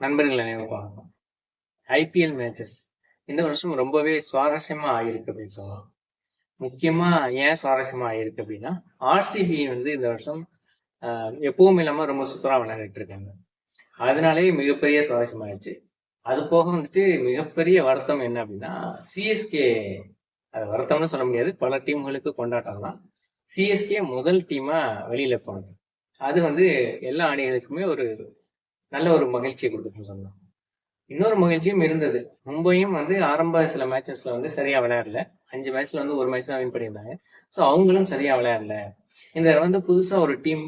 நண்பர்கள் அனைவருக்கும் வணக்கம். ஐபிஎல் மேட்சஸ் இந்த வருஷம் ரொம்பவே சுவாரஸ்யமா ஆகிருக்கு அப்படின்னு சொல்லலாம். முக்கியமா ஏன் சுவாரஸ்யமா ஆகிருக்கு அப்படின்னா, ஆர்சிபி வந்து இந்த வருஷம் எப்பவும் இல்லாம ரொம்ப சூப்பரா விளையாடிட்டு இருக்காங்க. அதனாலேயே மிகப்பெரிய சுவாரஸ்யம் ஆயிடுச்சு. அது போக வந்துட்டு மிகப்பெரிய வருத்தம் என்ன அப்படின்னா, சிஎஸ்கே அது வருத்தம்னு சொல்ல முடியாது, பல டீம்களுக்கு கொண்டாட்டம் தான். சிஎஸ்கே முதல் டீமா வெளியில போனது. அது வந்து எல்லா அணிகளுக்குமே ஒரு நல்ல ஒரு மகிழ்ச்சியை கொடுக்குன்னு சொல்லலாம். இன்னொரு மகிழ்ச்சியும் இருந்தது. மும்பையும் வந்து ஆரம்ப சில மேட்சஸ்ல வந்து சரியா விளையாடல. 5 மேட்ச்ல வந்து ஒரு மேட்ச் தான் வின் பண்ணியிருந்தாங்க. ஸோ அவங்களும் சரியா விளையாடல. இந்த வந்து புதுசா ஒரு டீம்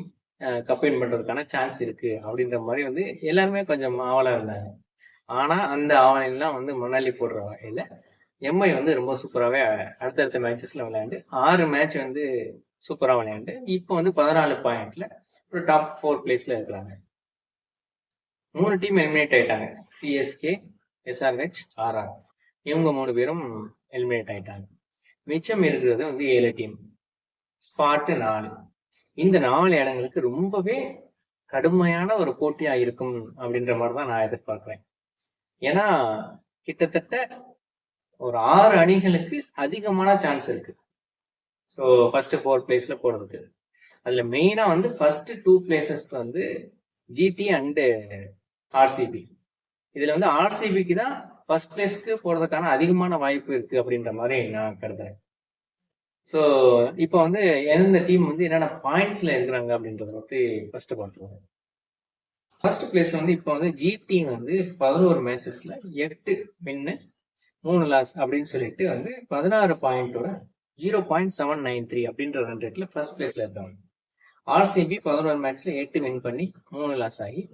கப் வின் பண்றதுக்கான சான்ஸ் இருக்கு அப்படின்ற மாதிரி வந்து எல்லாருமே கொஞ்சம் ஆவலா இருந்தாங்க. ஆனா அந்த ஆவலையெல்லாம் வந்து மணாலி போடுற வகையில எம்ஐ வந்து ரொம்ப சூப்பராகவே அடுத்தடுத்த மேட்சஸ்ல விளையாண்டு 6 மேட்ச் வந்து சூப்பரா விளையாண்டு இப்போ வந்து 14 பாயிண்ட்ல ஒரு டாப் 4 பிளேஸ்ல இருக்கிறாங்க. 3 டீம் எலிமினேட் ஆயிட்டாங்க. CSK, SRH, RR. இவங்க 3 பேரும் எலிமினேட் ஆயிட்டாங்க. மிச்சம் இருக்கிறது வந்து 7 டீம். ஸ்பாட் 4. இந்த 4 இடங்களுக்கு ரொம்பவே கடுமையான ஒரு போட்டியா இருக்கும் அப்படின்ற மாதிரி தான் நான் எதிர்பார்க்கிறேன். ஏன்னா கிட்டத்தட்ட ஒரு 6 அணிகளுக்கு அதிகமான சான்ஸ் இருக்கு. ஸோ ஃபர்ஸ்ட் 4 பிளேஸ்ல போறதுக்கு. அதுல மெயினா வந்து ஃபர்ஸ்ட் 2 பிளேசஸ்க்கு வந்து ஜிடி அண்ட் ஆர்சிபி. இதுல வந்து ஆர்சிபிக்கு தான் ஃபர்ஸ்ட் பிளேஸ்க்கு போறதுக்கான அதிகமான வாய்ப்பு இருக்கு அப்படின்ற மாதிரி நான் கருதுறேன். ஸோ இப்போ வந்து எந்தெந்த டீம் வந்து என்னென்ன பாயிண்ட்ஸ்ல இருக்கிறாங்க அப்படின்றத பத்தி ஃபர்ஸ்ட் பார்த்துருவோம். ஃபர்ஸ்ட் பிளேஸ்ல வந்து இப்போ வந்து ஜிடி வந்து 11 மேட்சஸ்ல 8 வின்னு 3 லாஸ் அப்படின்னு சொல்லிட்டு வந்து 16 பாயிண்டோட 0.793 அப்படின்ற ரன் ரேட்ல ஃபர்ஸ்ட் பிளேஸ்ல இருக்காங்க. ஆர்சிபி 11 மேட்ச்ல 8 வின் பண்ணி 3 லாஸ் ஆகி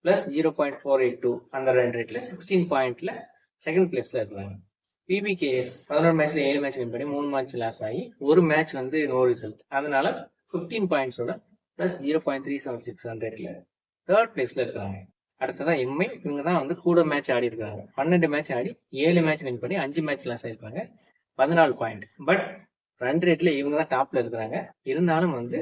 பிளஸ் 0.482 அந்த ரன் ரேட்ல 16 பாயிண்ட்ல செகண்ட் பிளேஸ்ல இருக்காங்க. பிபிகேஎஸ் 11 மேட்ச்ல 7 மேட்ச் வின் பண்ணி 3 மேட்ச் லாஸ் ஆகி ஒரு மேட்ச் வந்து நோ ரிசல்ட். அதனால 15 பாயிண்ட்ஸோட பிளஸ் 0.376 ரன் ரேட்ல தேர்ட் பிளேஸ்ல இருக்காங்க. அடுத்ததான் எம்ஐ, இவங்க தான் வந்து கூட மேட்ச் ஆடி இருக்காங்க. 12 மேட்ச் ஆடி 7 மேட்ச் வின் பண்ணி 5 மேட்ச் லாஸ் ஆயிருக்காங்க. 14 பாயிண்ட். பட் ரன் ரேட்ல இவங்க தான் டாப்ல இருக்கிறாங்க. இருந்தாலும் வந்து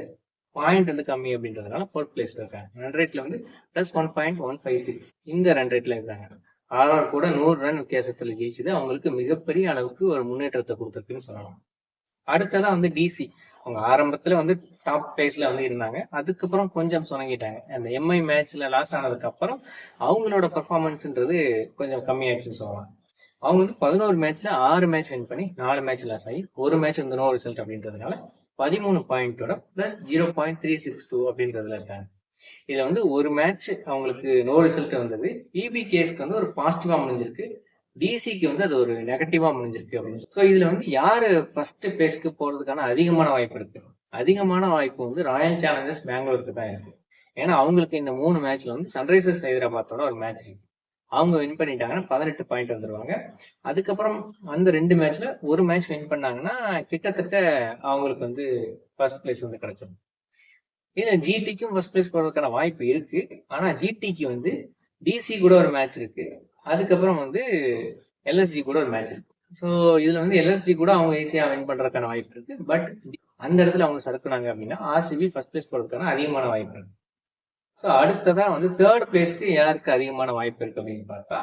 பாயிண்ட் வந்து கம்மி அப்படின்றதுனால ஃபோர்த் பிளேஸ்ல இருக்காங்க. ரன் ரேட்ல வந்து பிளஸ் 1.156 இந்த ரன் ரேட்ல இருக்காங்க. ஆர்ஆர் கூட 100 ரன் வித்தியாசத்துல ஜெயிச்சது அவங்களுக்கு மிகப்பெரிய அளவுக்கு ஒரு முன்னேற்றத்தை கொடுத்துருக்குன்னு சொல்லலாம். அடுத்ததான் வந்து டிசி, அவங்க ஆரம்பத்துல வந்து டாப் பிளேஸ்ல வந்து இருந்தாங்க. அதுக்கப்புறம் கொஞ்சம் சொனங்கிட்டாங்க. அந்த எம்ஐ மேட்ச்ல லாஸ் ஆனதுக்கு அப்புறம் அவங்களோட பெர்ஃபார்மன்ஸ்ன்றது கொஞ்சம் கம்மியாயிடுச்சுன்னு சொல்லலாம். அவங்க வந்து 11 மேட்ச்ல 6 மேட்ச் வின் பண்ணி 4 மேட்ச் லாஸ் ஆகி ஒரு மேட்ச் வந்து நோ ரிசல்ட் அப்படின்றதுனால 13 பாயிண்டோட பிளஸ் 0.362 அப்படின்றதுல இருக்காங்க. இதுல வந்து ஒரு மேட்ச் அவங்களுக்கு நோ ரிசல்ட் வந்தது. பிபிகேஸ்க்கு வந்து ஒரு பாசிட்டிவா முடிஞ்சிருக்கு, டிசிக்கு வந்து அது ஒரு நெகட்டிவா முடிஞ்சிருக்கு அப்படின்னு. ஸோ இதுல வந்து யாரு ஃபர்ஸ்ட் பிளேஸ்க்கு போறதுக்கான அதிகமான வாய்ப்பு இருக்கு? அதிகமான வாய்ப்பு வந்து ராயல் சேலஞ்சர்ஸ் பெங்களூருக்கு தான் இருக்கு. ஏன்னா அவங்களுக்கு இந்த 3 மேட்ச்ல வந்து சன்ரைசர்ஸ் ஹைதராபாத்தோட ஒரு மேட்ச் இருக்கு. அவங்க வின் பண்ணிட்டாங்கன்னா 18 பாயிண்ட் வந்துருவாங்க. அதுக்கப்புறம் அந்த 2 மேட்ச்ல ஒரு மேட்ச் வின் பண்ணாங்கன்னா கிட்டத்தட்ட அவங்களுக்கு வந்து ஃபர்ஸ்ட் பிளேஸ் வந்து கிடைச்சிடும். இதுல ஜிடிக்கும் ஃபர்ஸ்ட் பிளேஸ் போறதுக்கான வாய்ப்பு இருக்கு. ஆனா ஜிடிக்கு வந்து டிசி கூட ஒரு மேட்ச் இருக்கு. அதுக்கப்புறம் வந்து எல்எஸ்ஜி கூட ஒரு மேட்ச் இருக்கு. ஸோ இதுல வந்து எல்எஸ்ஜி கூட அவங்க ஈஸியா வின் பண்றதுக்கான வாய்ப்பு இருக்கு. பட் அந்த இடத்துல அவங்க சறுக்குனாங்க அப்படின்னா ஆர்சிபி ஃபர்ஸ்ட் பிளேஸ் போறதுக்கான அதிகமான வாய்ப்பு இருக்கு. ஸோ அடுத்ததா வந்து தேர்ட் பிளேஸ்க்கு யாருக்கு அதிகமான வாய்ப்பு இருக்கு அப்படின்னு பார்த்தா,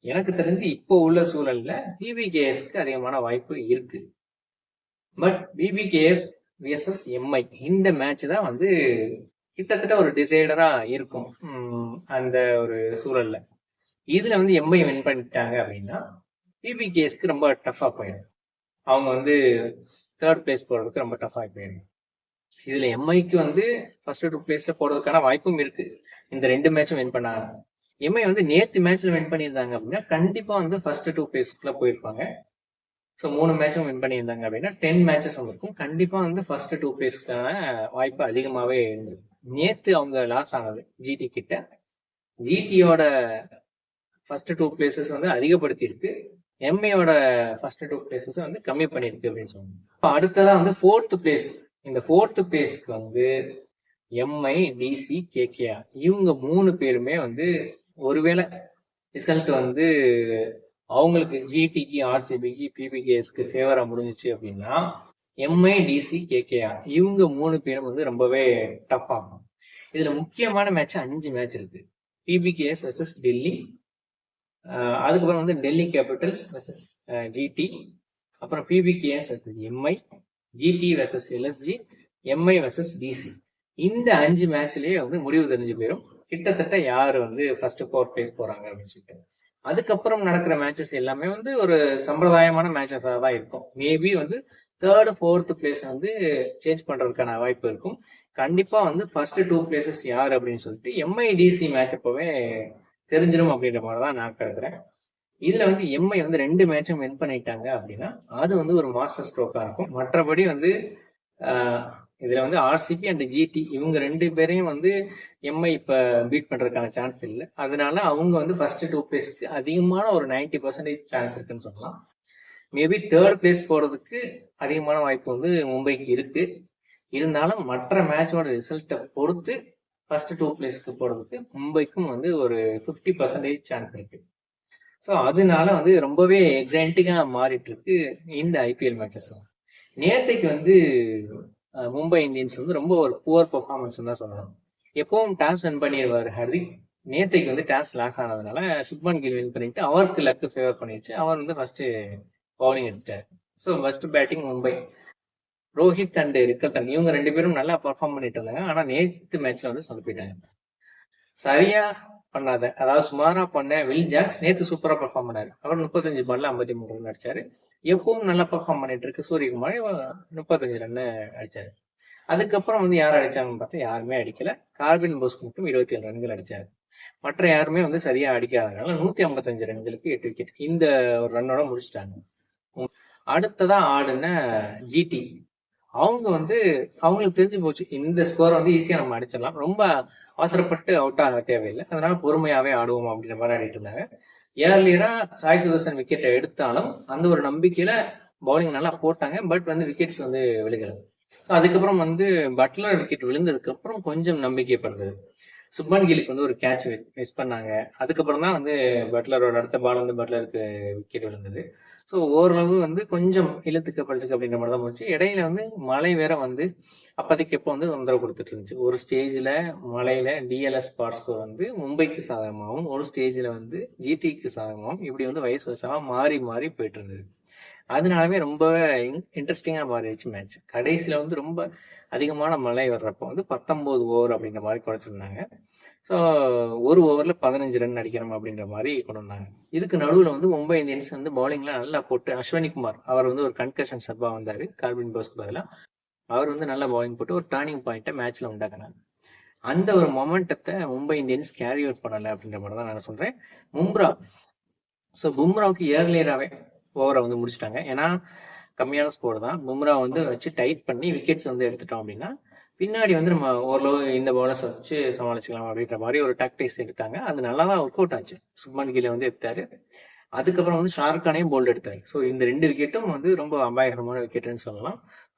எனக்கு தெரிஞ்சு இப்போ உள்ள சூழல்ல பிபிகேஎஸ்க்கு அதிகமான வாய்ப்பு இருக்கு. பட் பிபிகேஎஸ் விஎஸ்எஸ் எம்ஐ இந்த மேட்ச் தான் வந்து கிட்டத்தட்ட ஒரு டிசைடரா இருக்கும் அந்த ஒரு சூழல்ல. இதுல வந்து எம்ஐ வின் பண்ணிட்டாங்க அப்படின்னா பிபிகேஎஸ்க்கு ரொம்ப டஃபா போயிடும். அவங்க வந்து தேர்ட் பிளேஸ் போறதுக்கு ரொம்ப டஃபா போயிடும். இதுல எம்ஐக்கு வந்து ஃபர்ஸ்ட் 2 பிளேஸ்ல போறதுக்கான வாய்ப்பும் இருக்கு. இந்த 2 மேட்சும் வின் பண்ணாங்க. எம்ஐ வந்து நேத்து மேட்ச்ல வின் பண்ணியிருந்தாங்க அப்படின்னா கண்டிப்பா வந்து ஃபர்ஸ்ட் 2 பிளேஸ்க்குள்ள போயிருப்பாங்க. ஸோ 3 மேட்சும் வின் பண்ணியிருந்தாங்க அப்படின்னா 10 மேட்சஸ் வந்திருக்கும். கண்டிப்பா வந்து ஃபர்ஸ்ட் 2 பிளேஸ்க்கான வாய்ப்பு அதிகமாவே இருந்திருக்கு. நேத்து அவங்க லாஸ் ஆனது ஜிடி கிட்ட. ஜிடியோட ஃபர்ஸ்ட் 2 பிளேசஸ் வந்து அதிகப்படுத்தி இருக்கு. எம்ஐயோட ஃபர்ஸ்ட் 2 பிளேசஸ் வந்து கம்மி பண்ணிருக்கு அப்படின்னு சொல்லுவாங்க. இப்போ அடுத்ததான் வந்து ஃபோர்த் பிளேஸ். இந்த ஃபோர்த் பிளேஸ்க்கு வந்து எம்ஐ, டிசி, கேகேஆர் இவங்க 3 பேருமே வந்து ஒருவேளை ரிசல்ட் வந்து அவங்களுக்கு ஜிடிக்கு, ஆர்சிபிக்கு, பிபிகேஎஸ்க்கு ஃபேவரா முடிஞ்சிச்சு அப்படின்னா எம்ஐ, டிசி, கேகேஆர் இவங்க 3 பேரும் வந்து ரொம்பவே டஃப் ஆகும். இதுல முக்கியமான மேட்ச் 5 மேட்ச் இருக்கு. பிபிகேஎஸ் வெர்சஸ் டெல்லி, அதுக்கப்புறம் வந்து டெல்லி கேபிட்டல்ஸ் வெர்சஸ் ஜிடி, அப்புறம் PBKS versus MI, GT versus LSG, MI versus DC. இந்த 5 மேட்ச்லயே வந்து முடிவு தெரிஞ்சு போயிடும் கிட்டத்தட்ட யார் வந்து ஃபர்ஸ்ட் 4 பிளேஸ் போறாங்க அப்படின்னு சொல்லிட்டு. அதுக்கப்புறம் நடக்கிற மேட்சஸ் எல்லாமே வந்து ஒரு சம்பிரதாயமான மேட்சஸாக தான் இருக்கும். மேபி வந்து 3rd 4th பிளேஸ் வந்து சேஞ்ச் பண்றதுக்கான வாய்ப்பு இருக்கும். கண்டிப்பா வந்து ஃபர்ஸ்ட் 2 பிளேசஸ் யார் அப்படின்னு சொல்லிட்டு எம்ஐடிசி மேட்ச் அப்பவே தெரிஞ்சிடும் அப்படின்ற மாதிரி தான் நான் கருதுறேன். இதுல வந்து எம்ஐ வந்து 2 மேட்சும் வின் பண்ணிட்டாங்க அப்படின்னா அது வந்து ஒரு மாஸ்டர் ஸ்ட்ரோக்கா இருக்கும். மற்றபடி வந்து இதுல வந்து ஆர்சிபி அண்ட் ஜிடி இவங்க 2 பேரையும் வந்து எம்ஐ இப்ப பீட் பண்றதுக்கான சான்ஸ் இல்லை. அதனால அவங்க வந்து ஃபர்ஸ்ட் 2 பிளேஸ்க்கு அதிகமான ஒரு 90% சான்ஸ் இருக்குன்னு சொல்லலாம். மேபி 3rd பிளேஸ் போறதுக்கு அதிகமான வாய்ப்பு வந்து மும்பைக்கு இருக்கு. இருந்தாலும் மற்ற மேட்சோட ரிசல்ட்டை பொறுத்து ஃபர்ஸ்ட் 2 பிளேஸ்க்கு போறதுக்கு மும்பைக்கும் வந்து ஒரு 50% சான்ஸ் இருக்கு. ஸோ அதனால வந்து ரொம்பவே எக்ஸைட்டிங்கா மாறிட்டு இருக்கு இந்த ஐபிஎல் மேட்சஸ். நேத்தைக்கு வந்து மும்பை இந்தியன்ஸ் வந்து ரொம்ப ஒரு புவர் பெர்ஃபார்மன்ஸ் தான் சொல்லணும். எப்பவும் டாஸ் வின் பண்ணிடுவார் ஹர்திக். நேத்தைக்கு வந்து டாஸ் லாஸ் ஆனதுனால சுப்மன் கில் வின் பண்ணிட்டு அவருக்கு லக்கு ஃபேவர் பண்ணிடுச்சு. அவர் வந்து ஃபர்ஸ்ட் பவுலிங் எடுத்துட்டாரு. So first batting Mumbai. Rohit and Rickelton இவங்க 2 பேரும் நல்லா பர்ஃபார்ம் பண்ணிட்டு இருந்தாங்க. ஆனா நேத்து மேட்ச்ல வந்து சொதப்பிட்டாங்க. சரியா பண்ணாத, அதாவது சுமாரா பண்ண வில் ஜாக்ஸ் நேத்து சூப்பரா பர்ஃபார்ம் பண்ணாரு. அவர் 35 பால்ல 53 ரன் அடிச்சாரு. எப்பவும் நல்லா பர்ஃபார்ம் பண்ணிட்டு இருக்கு சூரியகுமார் 35 ரன் அடிச்சாரு. அதுக்கப்புறம் வந்து யார் அடிச்சாங்கன்னு பார்த்தா யாருமே அடிக்கல. கார்பின் போஸ் மட்டும் 27 ரன்கள் அடிச்சாரு. மற்ற யாருமே வந்து சரியா அடிக்காதனால 155 ரன்களுக்கு 8 விக்கெட் இந்த ஒரு ரன்னோட முடிச்சிட்டாங்க. அடுத்ததா ஆடுன ஜிடி அவங்க வந்து அவங்களுக்கு தெரிஞ்சு போச்சு இந்த ஸ்கோரை வந்து ஈஸியா நம்ம அடிச்சிடலாம், ரொம்ப அவசரப்பட்டு அவுட் ஆக தேவையில்லை, அதனால பொறுமையாவே ஆடுவோம் அப்படின்ற மாதிரி ஆடிட்டு இருந்தாங்க. ஏர்லியரா சாய் சுதர்சன் விக்கெட்டை எடுத்தாலும் அந்த ஒரு நம்பிக்கையில பவுலிங் நல்லா போட்டாங்க. பட் வந்து விக்கெட்ஸ் வந்து விழுகல. அதுக்கப்புறம் வந்து பட்லர் விக்கெட் விழுந்ததுக்கு அப்புறம் கொஞ்சம் நம்பிக்கைப்படுறது. சுப்மன் கிலுக்கு வந்து ஒரு கேட்ச் மிஸ் பண்ணாங்க. அதுக்கப்புறம் தான் வந்து பட்லரோட அடுத்த பால் வந்து பட்லருக்கு விக்கெட் விழுந்தது. ஸோ ஓரளவு வந்து கொஞ்சம் இழுத்துக்க படிச்சுக்க அப்படின்ற மாதிரி தான் போச்சு. இடையில வந்து மழை வேற வந்து அப்போதைக்கு எப்போ வந்து தொந்தரவு கொடுத்துட்டு இருந்துச்சு. ஒரு ஸ்டேஜில் மழையில டிஎல்எஸ் ஸ்பாட் ஸ்கோர் வந்து மும்பைக்கு சாதகமாகவும் ஒரு ஸ்டேஜில் வந்து ஜிடிக்கு சாதகமாகவும் இப்படி வந்து வயசு வருஷமாக மாறி மாறி போயிட்டு இருந்தது. அதனாலவே ரொம்ப இன்ட்ரெஸ்டிங்காக மாறிடுச்சு மேட்ச். கடைசியில் வந்து ரொம்ப அதிகமான மழை வர்றப்போ வந்து 19 ஓவர் அப்படின்ற மாதிரி குறைச்சிருந்தாங்க. ஸோ ஒரு ஓவரில் 15 ரன் அடிக்கணும் அப்படின்ற மாதிரி கொண்டு வந்தாங்க. இதுக்கு நடுவில் வந்து மும்பை இந்தியன்ஸ் வந்து பவுலிங்லாம் நல்லா போட்டு அஸ்வினி குமார் அவர் வந்து ஒரு கன்கஷன் சப்பாக வந்தார் கார்பின் போஸ்க்கு பதிலாக. அவர் வந்து நல்லா பவுலிங் போட்டு ஒரு டர்னிங் பாயிண்ட்டை மேட்ச்ல உண்டாக்குனாங்க. அந்த ஒரு மொமெண்டத்தை மும்பை இந்தியன்ஸ் கேரி அவுட் பண்ணலை அப்படின்ற மாதிரி தான் நான் சொல்றேன். பும்ராவுக்கு ஏர்லியராகவே ஓவரை வந்து முடிச்சிட்டாங்க. ஏன்னா கம்மியான ஸ்கோர் தான். பும்ரா வந்து வச்சு டைட் பண்ணி விக்கெட்ஸ் வந்து எடுத்துட்டோம் அப்படின்னா பின்னாடி வந்து நம்ம ஓரளவு இந்த பவுலர்ஸ் வச்சு சமாளிச்சுக்கலாம் அப்படின்ற மாதிரி ஒரு டாக்டிக்ஸ் எடுத்தாங்க. அது நல்லா தான் ஒர்க் அவுட் ஆச்சு. சுப்மன் கில் வந்து எடுத்தாரு. அதுக்கப்புறம் வந்து ஷாருக்கானையும் போல்ட் எடுத்தாரு. ஸோ இந்த 2 விக்கெட்டும் வந்து ரொம்ப அபாயகரமான விக்கெட்டுன்னு சொல்லலாம்.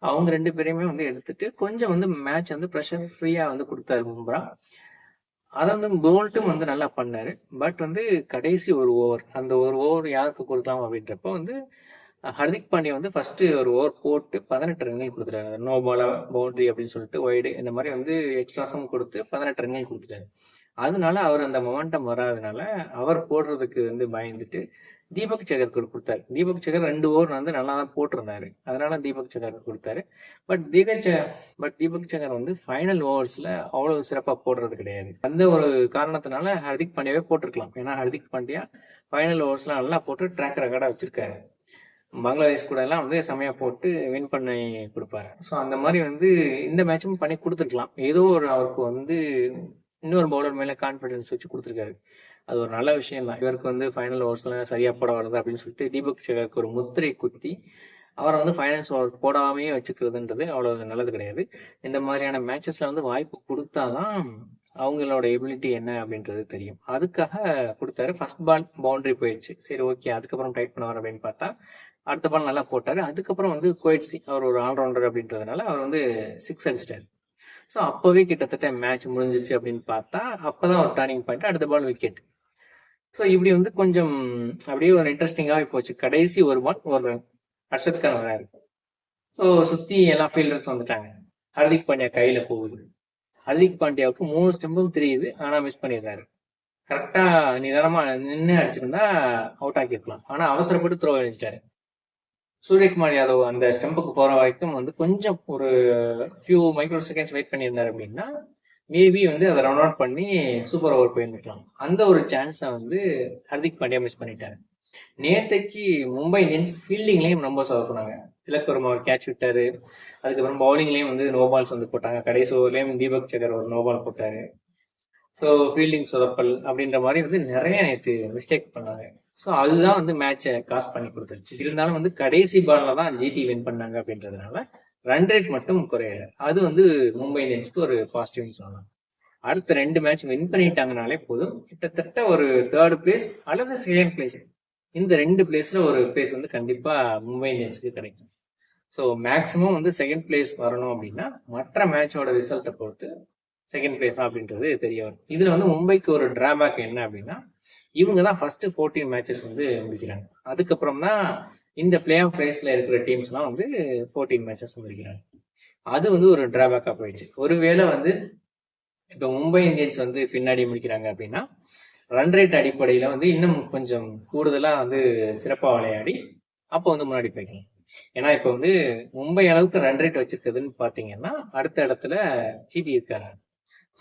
அவங்க 2 பேரையுமே வந்து எடுத்துட்டு கொஞ்சம் வந்து மேட்ச் வந்து ப்ரெஷர் ஃப்ரீயா வந்து கொடுத்தாரு பும்ரா. அதை வந்து போல்ட்டும் வந்து நல்லா பண்ணாரு. பட் வந்து கடைசி ஒரு ஓவர், அந்த ஒரு ஓவர் யாருக்கு கொடுக்கலாம் அப்படின்றப்ப வந்து ஹர்திக் பாண்டியா வந்து ஃபர்ஸ்ட் ஒரு ஓவர் போட்டு 18 ரன்கள் கொடுத்துட்டாரு. நோ பாலா பவுண்டரி அப்படின்னு சொல்லிட்டு ஒய்டு இந்த மாதிரி வந்து எக்ஸ்ட்ராஸும் கொடுத்து 18 ரன்கள் கொடுத்துட்டாரு. அதனால அவர் அந்த மொமெண்டம் வராதனால அவர் போடுறதுக்கு வந்து பயந்துட்டு தீபக் சகர் கொடுத்தாரு. தீபக் சகர் 2 ஓவர் வந்து நல்லா தான் போட்டிருந்தாரு. அதனால தீபக் சகர் கொடுத்தாரு. பட் தீபக் சகர் வந்து ஃபைனல் ஓவர்ஸ்ல அவ்வளவு சிறப்பா போடுறது கிடையாது. அந்த ஒரு காரணத்தினால ஹர்திக் பாண்டியாவே போட்டிருக்கலாம். ஏன்னா ஹர்திக் பாண்டியா ஃபைனல் ஓவர்ஸ்ல நல்லா போட்டு ட்ராக் ரெக்கார்டா வச்சிருக்காரு. பங்களாதேஷ் கூட எல்லாம் வந்து செமையா போட்டு வின் பண்ணி கொடுப்பாரு. ஸோ அந்த மாதிரி வந்து இந்த மேட்சும் பண்ணி கொடுத்துருக்கலாம். ஏதோ ஒரு அவருக்கு வந்து இன்னொரு பவுலர் மேல கான்ஃபிடன்ஸ் வச்சு கொடுத்துருக்காரு. அது ஒரு நல்ல விஷயம் தான். இவருக்கு வந்து ஃபைனல் ஓவர்ஸ்ல சரியா போட வருது அப்படின்னு சொல்லிட்டு தீபக் சகருக்கு ஒரு முத்திரை குத்தி அவரை வந்து ஃபைனல்ஸ் ஓவர் போடாமையே வச்சுக்கிறதுன்றது அவ்வளவு நல்லது கிடையாது. இந்த மாதிரியான மேட்சஸ்ல வந்து வாய்ப்பு கொடுத்தாதான் அவங்களோட எபிலிட்டி என்ன அப்படின்றது தெரியும். அதுக்காக கொடுத்தாரு. ஃபர்ஸ்ட் பால் பவுண்டரி போயிடுச்சு. சரி ஓகே, அதுக்கப்புறம் டைட் பண்ணுவார் அப்படின்னு பார்த்தா அடுத்த பால் நல்லா போட்டாரு. அதுக்கப்புறம் வந்து கோயிட்ஸி அவர் ஒரு ஆல்ரவுண்டர் அப்படின்றதுனால அவர் வந்து 6 அடிச்சிட்டாரு. ஸோ அப்பவே கிட்டத்தட்ட மேட்ச் முடிஞ்சிச்சு அப்படின்னு பார்த்தா அப்பதான் ஒரு டர்னிங் பாயிண்ட், அடுத்த பால் விக்கெட். ஸோ இப்படி வந்து கொஞ்சம் அப்படியே ஒரு இன்ட்ரெஸ்டிங்காகவே போச்சு. கடைசி ஒரு பால் ஒரு ரன், அர்ஷத் கான் வராரு. ஸோ சுத்தி எல்லா ஃபீல்டர்ஸ் வந்துட்டாங்க. ஹர்திக் பாண்டியா கையில போகுது. ஹர்திக் பாண்டியாவுக்கு 3 ஸ்டெம்பும் தெரியுது, ஆனா மிஸ் பண்ணிடுறாரு. கரெக்டா நிதானமா நின்று அடிச்சிருந்தா அவுட் ஆக்கிருக்கலாம். ஆனா அவசரப்பட்டு த்ரோ அடிச்சிட்டாரு. சூரியகுமார் யாதவ் அந்த ஸ்டெம்புக்கு போற வரைக்கும் வந்து கொஞ்சம் ஒரு ஃபியூ மைக்ரோ செகண்ட்ஸ் வெயிட் பண்ணியிருந்தாரு அப்படின்னா மேபி வந்து அதை ரன் அவுட் பண்ணி சூப்பர் ஓவர் போயிருந்துக்கலாம். அந்த ஒரு சான்ஸை வந்து ஹர்திக் பாண்டியா மிஸ் பண்ணிட்டாரு. நேத்தைக்கு மும்பை இந்தியன்ஸ் ஃபீல்டிங்லேயும் ரொம்ப சொதப்புனாங்க. திலக் வர்மா ஒரு கேட்ச் விட்டாரு. அதுக்கப்புறம் பவுலிங்லேயும் வந்து நோ பால்ஸ் வந்து போட்டாங்க. கடைசி ஓவர்லேயும் தீபக் சகர் ஒரு நோ பால் போட்டாரு. ஸோ ஃபீல்டிங் சொதப்பல் அப்படின்ற மாதிரி வந்து நிறைய நேற்று மிஸ்டேக் பண்ணாங்க. ஸோ அதுதான் வந்து மேட்சை காஸ்ட் பண்ணி கொடுத்துருச்சு. இருந்தாலும் வந்து கடைசி பால்ல தான் ஜிடி வின் பண்ணாங்க அப்படின்றதுனால ரன் ரேட் மட்டும் குறையல. அது வந்து மும்பை இந்தியன்ஸ்க்கு ஒரு பாசிட்டிவ்னு சொல்லலாம். அடுத்த 2 மேட்ச் வின் பண்ணிட்டாங்கனாலே போதும். கிட்டத்தட்ட ஒரு 3rd பிளேஸ் அல்லது 2nd பிளேஸ், இந்த 2 பிளேஸ்ல ஒரு பிளேஸ் வந்து கண்டிப்பா மும்பை இந்தியன்ஸ்க்கு கிடைக்கும். ஸோ மேக்சிமம் வந்து 2nd பிளேஸ் வரணும் அப்படின்னா மற்ற மேட்சோட ரிசல்ட்டை பொறுத்து 2nd பிளேஸ் அப்படின்றது தெரிய வரும். இதுல வந்து மும்பைக்கு ஒரு டிராபேக் என்ன அப்படின்னா இவங்க தான் ஃபர்ஸ்ட் 14 மேட்சஸ் வந்து முடிக்கிறாங்க. அதுக்கப்புறம் தான் இந்த பிளே ஆஃப் ரேஸ்ல இருக்கிற டீம்ஸ்லாம் வந்து 14 மேட்சஸ் முடிக்கிறாங்க. அது வந்து ஒரு டிராபேக்கா போயிடுச்சு. ஒருவேளை வந்து இப்போ மும்பை இந்தியன்ஸ் வந்து பின்னாடி முடிக்கிறாங்க அப்படின்னா ரன் ரேட் அடிப்படையில வந்து இன்னும் கொஞ்சம் கூடுதலா வந்து சிறப்பா விளையாடி அப்போ வந்து முன்னாடி போய்க்கலாம். ஏன்னா இப்போ வந்து மும்பை அளவுக்கு ரன் ரேட் வச்சிருக்குதுன்னு பாத்தீங்கன்னா அடுத்த இடத்துல ஜிடி இருக்காங்க.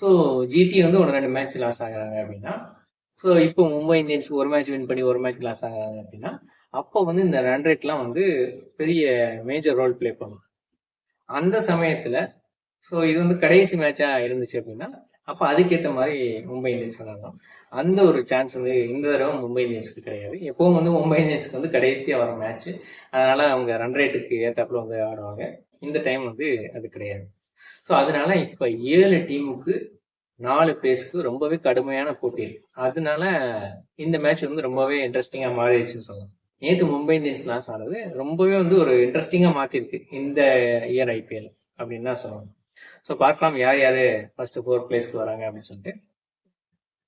ஸோ ஜிடி வந்து ஒரு 2 மேட்ச் லாஸ் ஆகுறாங்க அப்படின்னா, ஸோ இப்போ மும்பை இந்தியன்ஸ் ஒரு மேட்ச் வின் பண்ணி ஒரு மேட்ச் லாஸ் ஆகுறாங்க அப்படின்னா அப்போ வந்து இந்த ரன் ரேட்லாம் வந்து பெரிய மேஜர் ரோல் பிளே பண்ணும். அந்த சமயத்துல ஸோ இது வந்து கடைசி மேட்சா இருந்துச்சு அப்படின்னா அப்போ அதுக்கேற்ற மாதிரி மும்பை இந்தியன்ஸ் விளாடலாம். அந்த ஒரு சான்ஸ் வந்து இந்த தடவை மும்பை இந்தியன்ஸ்க்கு கிடையாது. எப்பவும் வந்து மும்பை இந்தியன்ஸ்க்கு வந்து கடைசியா வர மேட்ச், அதனால அவங்க ரன் ரேட்டுக்கு ஏத்தாப்புல வந்து ஆடுவாங்க. இந்த டைம் வந்து அது கிடையாது. ஸோ அதனால இப்ப 7 டீமுக்கு 4 பிளேஸ்க்கு ரொம்பவே கடுமையான போட்டி இருக்கு. அதனால இந்த மேட்ச் வந்து ரொம்பவே இன்ட்ரெஸ்டிங்கா மாறிடுச்சுன்னு சொல்லலாம். நேற்று மும்பை இந்தியன்ஸ் லாஸ் ஆனது ரொம்பவே வந்து ஒரு இன்ட்ரெஸ்டிங்கா மாத்திருக்கு இந்த இயர் ஐபிஎல் அப்படின்னு தான் சொல்லணும். ஸோ பார்க்கலாம் யார் யாரு ஃபர்ஸ்ட் 4 பிளேஸ்க்கு வராங்க அப்படின்னு சொல்லிட்டு.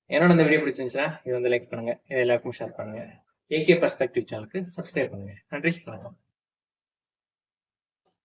என்னோட இந்த வீடியோ பிடிச்சிருந்துச்சா இது வந்து லைக் பண்ணுங்க, இது எல்லாருக்கும் ஷேர் பண்ணுங்க. ஏகே பர்ஸ்பெக்டிவ் சேனலுக்கு சப்ஸ்கிரைப் பண்ணுங்க. நன்றி, வணக்கம்.